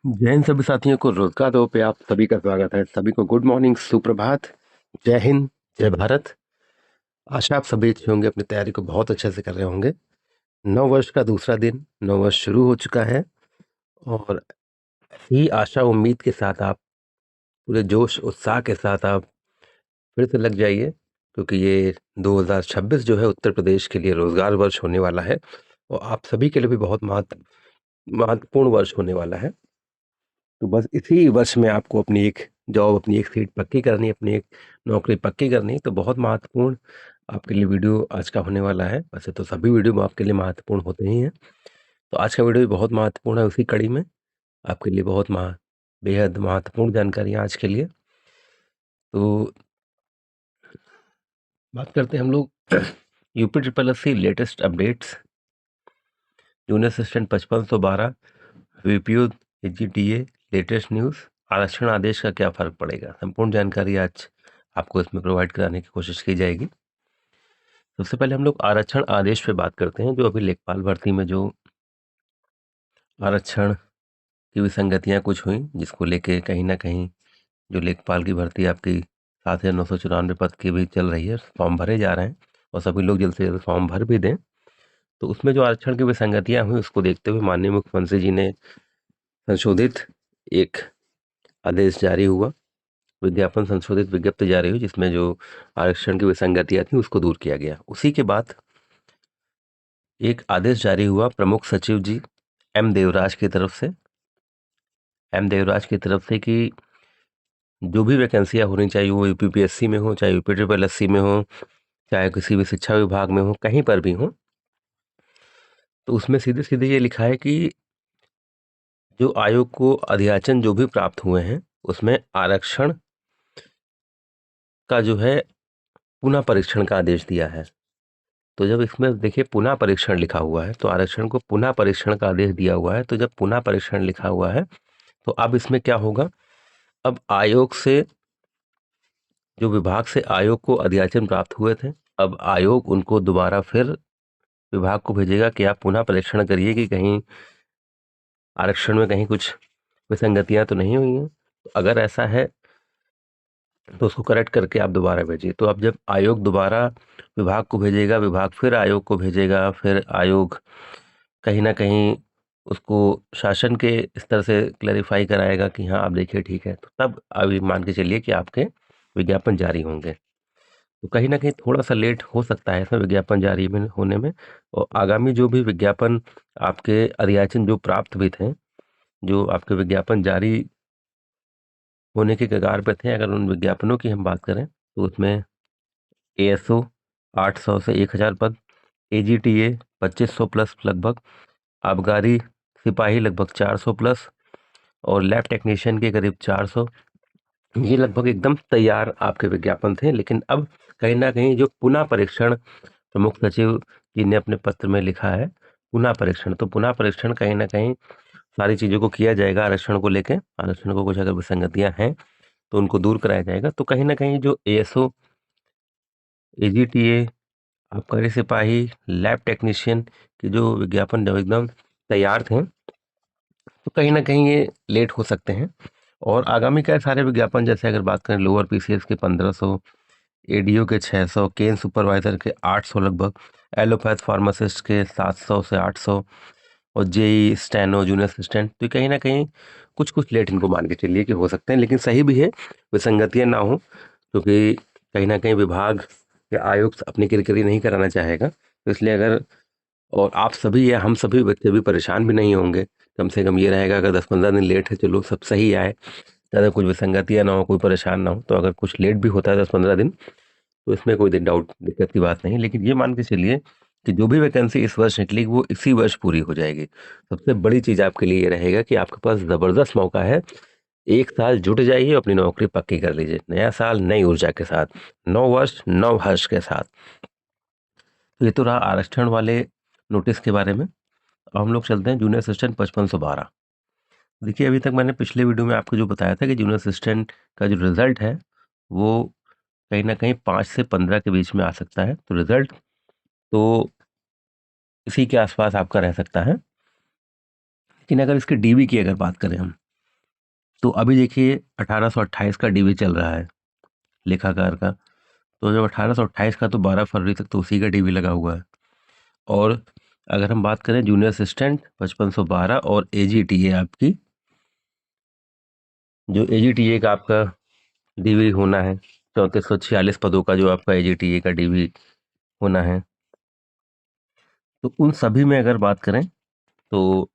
जय हिंद सभी साथियों को रोजगार दो पे आप सभी का स्वागत है। सभी को गुड मॉर्निंग, सुप्रभात, जय हिंद, जय भारत। आशा आप सभी अच्छे होंगे, अपनी तैयारी को बहुत अच्छे से कर रहे होंगे। नव वर्ष का दूसरा दिन, नव वर्ष शुरू हो चुका है और ही आशा उम्मीद के साथ आप पूरे जोश उत्साह के साथ आप फिर से लग जाइए, क्योंकि ये 2026 जो है उत्तर प्रदेश के लिए रोजगार वर्ष होने वाला है और आप सभी के लिए भी बहुत महत्वपूर्ण वर्ष होने वाला है। तो बस इसी वर्ष में आपको अपनी एक जॉब, अपनी एक सीट पक्की करनी, अपनी एक नौकरी पक्की करनी। तो बहुत महत्वपूर्ण आपके लिए वीडियो आज का होने वाला है। वैसे तो सभी वीडियो आपके लिए महत्वपूर्ण होते ही हैं, तो आज का वीडियो भी बहुत महत्वपूर्ण है। उसी कड़ी में आपके लिए बेहद महत्वपूर्ण जानकारी आज के लिए। तो बात करते हैं हम लोग UP triple S C latest updates, junior assistant 5512, VPO AGTA latest news, आरक्षण आदेश का क्या फ़र्क पड़ेगा, संपूर्ण जानकारी आज आपको इसमें प्रोवाइड कराने की कोशिश की जाएगी। सबसे पहले हम लोग आरक्षण आदेश पे बात करते हैं। जो अभी लेखपाल भर्ती में जो आरक्षण की विसंगतियां कुछ हुई, जिसको लेके कहीं ना कहीं जो लेखपाल की भर्ती आपकी 7,994 पद की भी चल रही है, फॉर्म भरे जा रहे हैं और सभी लोग जल्द से जल्द फॉर्म भर भी दें। तो उसमें जो आरक्षण की विसंगतियां हुई, उसको देखते हुए माननीय मुख्यमंत्री जी ने संशोधित एक आदेश जारी हुआ, विज्ञापन संशोधित विज्ञप्ति जारी हुई, जिसमें जो आरक्षण की विसंगतियां थी उसको दूर किया गया। उसी के बाद एक आदेश जारी हुआ प्रमुख सचिव जी एम देवराज की तरफ से कि जो भी वैकेंसियां होनी चाहिए, वो यूपीपीएससी में हो, चाहे यूपी ट्रिपल एससी में हो, चाहे किसी भी शिक्षा विभाग में हो, कहीं पर भी हो, तो उसमें सीधे सीधे ये लिखा है कि जो आयोग को अध्याचन जो भी प्राप्त हुए हैं, उसमें आरक्षण का जो है पुनः परीक्षण का आदेश दिया है। तो जब इसमें देखिए पुनः परीक्षण लिखा हुआ है, तो आरक्षण को पुनः परीक्षण का आदेश दिया हुआ है। तो जब पुनः परीक्षण लिखा हुआ है, तो अब इसमें क्या होगा, अब आयोग से, जो विभाग से आयोग को अध्याचन प्राप्त हुए थे, अब आयोग उनको दोबारा फिर विभाग को भेजेगा कि आप पुनः परीक्षण करिए कि कहीं आरक्षण में कहीं कुछ विसंगतियां तो नहीं हुई हैं। तो अगर ऐसा है तो उसको करेक्ट करके आप दोबारा भेजिए। तो अब जब आयोग दोबारा विभाग को भेजेगा, विभाग फिर आयोग को भेजेगा, फिर आयोग कहीं ना कहीं उसको शासन के स्तर से क्लैरिफाई कराएगा कि हाँ आप देखिए ठीक है, तो तब अभी मान के चलिए कि आपके विज्ञापन जारी होंगे। तो कहीं ना कहीं थोड़ा सा लेट हो सकता है इसमें विज्ञापन जारी में होने में। और आगामी जो भी विज्ञापन आपके अधियाचन जो प्राप्त भी थे, जो आपके विज्ञापन जारी होने के कगार पे थे, अगर उन विज्ञापनों की हम बात करें तो उसमें एएसओ 800 से 1000 पद, एजीटीए 2500 प्लस लगभग, आबकारी सिपाही लगभग 400 प्लस और लैब टेक्नीशियन के करीब 400, ये लगभग एकदम तैयार आपके विज्ञापन थे। लेकिन अब कहीं ना कहीं जो पुनः परीक्षण प्रमुख सचिव जी ने अपने पत्र में लिखा है, पुनः परीक्षण, तो पुनः परीक्षण कहीं ना कहीं सारी चीज़ों को किया जाएगा। आरक्षण को लेके, आरक्षण को कुछ अगर विसंगतियां हैं तो उनको दूर कराया जाएगा। तो कहीं ना कहीं जो एएसओ, एजीटीए, आबकारी सिपाही, लैब टेक्नीशियन के जो विज्ञापन जब एकदम तैयार थे, तो कहीं ना कहीं ये लेट हो सकते हैं। और आगामी का सारे विज्ञापन, जैसे अगर बात करें लोअर पीसीएस के 1500, एडीओ के 600, केन सुपरवाइजर के 800 लगभग, एलोपैथ फार्मासिस्ट के 700 से 800 और जेई स्टेनो जूनियर असिस्टेंट, तो कहीं ना कहीं कुछ कुछ लेट इनको मान के चलिए कि हो सकते हैं। लेकिन सही भी है, विसंगतियां ना हो, क्योंकि कहीं ना कहीं विभाग या आयोग अपनी किरकिरी नहीं कराना चाहेगा। तो इसलिए अगर, और आप सभी या हम सभी बच्चे भी परेशान भी नहीं होंगे, कम से कम ये रहेगा अगर 10-15 दिन लेट है, चलो सब सही आए, ज़्यादा कुछ विसंगतियां ना हो, कोई परेशान ना हो। तो अगर कुछ लेट भी होता है 10-15 दिन, तो इसमें कोई डाउट दिक्कत की बात नहीं। लेकिन ये मान के चलिए कि जो भी वैकेंसी इस वर्ष निकलेगी वो इसी वर्ष पूरी हो जाएगी। सबसे बड़ी चीज़ आपके लिए ये रहेगा कि आपके पास ज़बरदस्त मौका है, एक साल जुट जाइए, अपनी नौकरी पक्की कर लीजिए। नया साल नई ऊर्जा के साथ, नौ वर्ष नव हर्ष के साथ। तो ये तो रहा आरक्षण वाले नोटिस के बारे में। अब हम लोग चलते हैं जूनियर असिस्टेंट 5512। देखिए अभी तक मैंने पिछले वीडियो में आपको जो बताया था कि जूनियर असिस्टेंट का जो रिजल्ट है वो कहीं ना कहीं 5 से 15 के बीच में आ सकता है। तो रिजल्ट तो इसी के आसपास आपका रह सकता है। लेकिन अगर इसके डीवी की अगर बात करें हम, तो अभी देखिए 1828 का डीवी चल रहा है लेखाकार का। तो जब 1828 का तो 12 फरवरी तक तो उसी का डीवी लगा हुआ है। और अगर हम बात करें जूनियर असिस्टेंट 5512 और एजीटीए आपकी, जो एजीटीए का आपका डीवी होना है 3446 पदों का जो आपका एजीटीए का डीवी होना है, तो उन सभी में अगर बात करें तो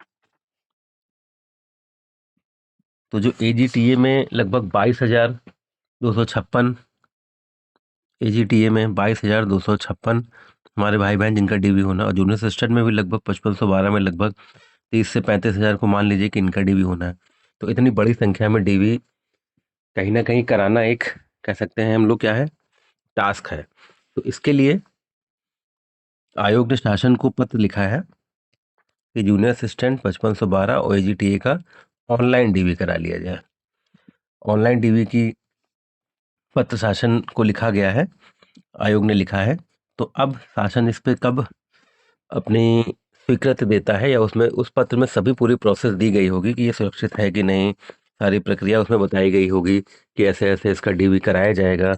जो एजीटीए में लगभग 22,256, एजीटीए में 22,256 हमारे भाई बहन जिनका डीवी होना, और जूनियर असिस्टेंट में भी लगभग 5512 में लगभग 30 से 35,000 को मान लीजिए कि इनका डीवी होना है। तो इतनी बड़ी संख्या में डीवी कहीं ना कहीं कराना एक, कह सकते हैं हम लोग, क्या है, टास्क है। तो इसके लिए आयोग ने शासन को पत्र लिखा है कि जूनियर असिस्टेंट 5512 और एजीटीए का ऑनलाइन डीवी करा लिया जाए। ऑनलाइन डीवी की पत्र शासन को लिखा गया है, आयोग ने लिखा है। तो अब शासन इस पे कब अपनी स्वीकृति देता है, या उसमें उस पत्र में सभी पूरी प्रोसेस दी गई होगी कि ये सुरक्षित है कि नहीं, सारी प्रक्रिया उसमें बताई गई होगी कि ऐसे ऐसे इसका डीवी कराया जाएगा।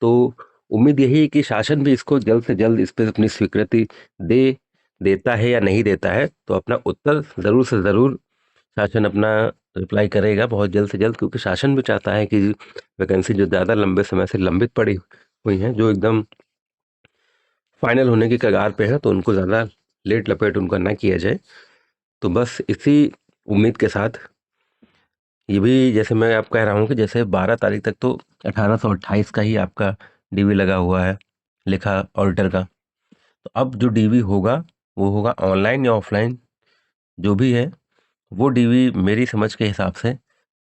तो उम्मीद यही है कि शासन भी इसको जल्द से जल्द इस पे अपनी स्वीकृति देता है या नहीं देता है। तो अपना उत्तर ज़रूर से ज़रूर शासन अपना रिप्लाई करेगा बहुत जल्द से जल्द, क्योंकि शासन भी चाहता है कि वैकेंसी जो ज़्यादा लंबे समय से लंबित पड़ी हुई हैं, जो एकदम फाइनल होने की कगार पे है, तो उनको ज़्यादा लेट लपेट उनका ना किया जाए। तो बस इसी उम्मीद के साथ, ये भी जैसे मैं आप कह रहा हूँ कि जैसे 12 तारीख तक तो 1828 का ही आपका डीवी लगा हुआ है लेखा ऑडिटर का। तो अब जो डीवी होगा वो होगा ऑनलाइन या ऑफलाइन, जो भी है वो डीवी मेरी समझ के हिसाब से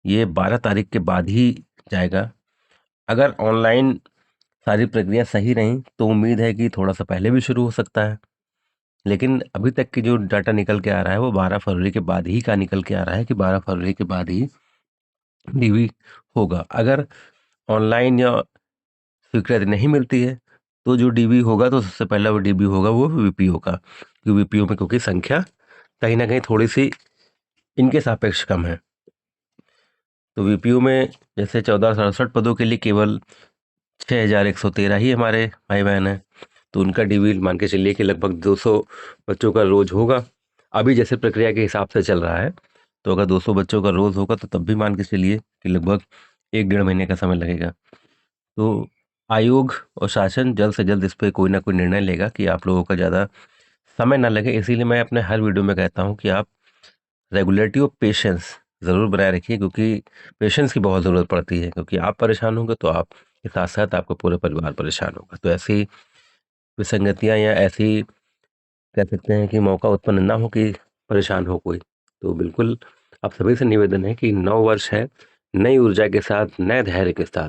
ये 12 तारीख के बाद ही जाएगा। अगर ऑनलाइन सारी प्रक्रिया सही रही तो उम्मीद है कि थोड़ा सा पहले भी शुरू हो सकता है, लेकिन अभी तक की जो डाटा निकल के आ रहा है वो 12 फरवरी के बाद ही का निकल के आ रहा है कि 12 फरवरी के बाद ही डीवी होगा। अगर ऑनलाइन या स्वीकृति नहीं मिलती है तो जो डीवी होगा, तो सबसे पहला वो डीवी होगा वो वीपीओ का, क्योंकि वीपीओ में क्योंकि संख्या कहीं ना कहीं थोड़ी सी इनके सापेक्ष कम है। तो वीपीओ में जैसे 1467 पदों के लिए केवल 6,113 ही हमारे भाई बहन हैं, तो उनका डीवी मान के चलिए कि लगभग 200 बच्चों का रोज होगा। अभी जैसे प्रक्रिया के हिसाब से चल रहा है, तो अगर 200 बच्चों का रोज होगा तो तब भी मान के चलिए कि लगभग 1-1.5 महीने का समय लगेगा। तो आयोग और शासन जल्द से जल्द इस पे कोई ना कोई निर्णय लेगा कि आप लोगों का ज़्यादा समय ना लगे। इसीलिए मैं अपने हर वीडियो में कहता हूँ कि आप रेगुलरिटी और पेशेंस ज़रूर बनाए रखिए, क्योंकि पेशेंस की बहुत ज़रूरत पड़ती है, क्योंकि आप परेशान होंगे तो आपके साथ साथ आपका पूरा परिवार परेशान होगा। तो ऐसी विसंगतियाँ या ऐसी, कह सकते हैं कि मौका उत्पन्न ना हो कि परेशान हो कोई। तो बिल्कुल आप सभी से निवेदन है कि नव वर्ष है, नई ऊर्जा के साथ, नए धैर्य के साथ